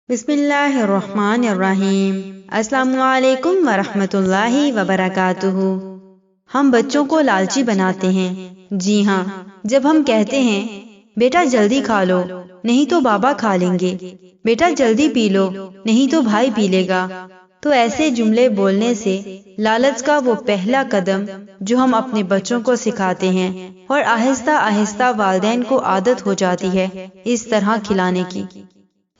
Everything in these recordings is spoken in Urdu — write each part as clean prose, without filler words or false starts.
بسم اللہ الرحمن الرحیم۔ السلام علیکم ورحمۃ اللہ وبرکاتہ۔ ہم بچوں کو لالچی بناتے ہیں۔ جی ہاں، جب ہم کہتے ہیں بیٹا جلدی کھا لو نہیں تو بابا کھا لیں گے، بیٹا جلدی پی لو نہیں تو بھائی پی لے گا، تو ایسے جملے بولنے سے لالچ کا وہ پہلا قدم جو ہم اپنے بچوں کو سکھاتے ہیں، اور آہستہ آہستہ والدین کو عادت ہو جاتی ہے اس طرح کھلانے کی،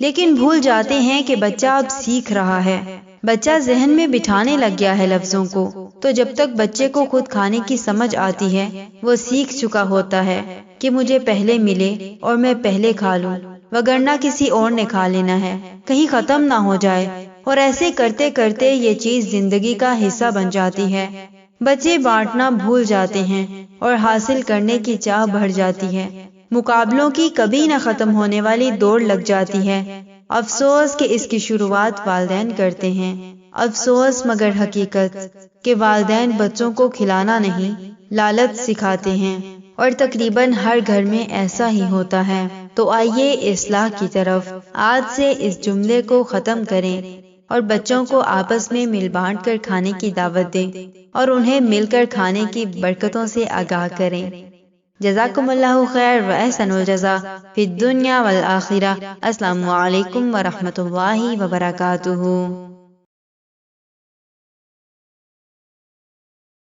لیکن بھول جاتے ہیں کہ بچہ اب سیکھ رہا ہے، بچہ ذہن میں بٹھانے لگ گیا ہے لفظوں کو، تو جب تک بچے کو خود کھانے کی سمجھ آتی ہے وہ سیکھ چکا ہوتا ہے کہ مجھے پہلے ملے اور میں پہلے کھا لوں، وگرنہ کسی اور نے کھا لینا ہے، کہیں ختم نہ ہو جائے، اور ایسے کرتے کرتے یہ چیز زندگی کا حصہ بن جاتی ہے۔ بچے بانٹنا بھول جاتے ہیں اور حاصل کرنے کی چاہ بڑھ جاتی ہے، مقابلوں کی کبھی نہ ختم ہونے والی دوڑ لگ جاتی ہے۔ افسوس کہ اس کی شروعات والدین کرتے ہیں، افسوس مگر حقیقت کہ والدین بچوں کو کھلانا نہیں لالچ سکھاتے ہیں، اور تقریباً ہر گھر میں ایسا ہی ہوتا ہے۔ تو آئیے اصلاح کی طرف آج سے اس جملے کو ختم کریں اور بچوں کو آپس میں مل بانٹ کر کھانے کی دعوت دیں اور انہیں مل کر کھانے کی برکتوں سے آگاہ کریں۔ جزاکم اللہ خیر و احسن الجزا فی الدنیا والآخرہ۔ السلام علیکم ورحمۃ اللہ وبرکاتہ۔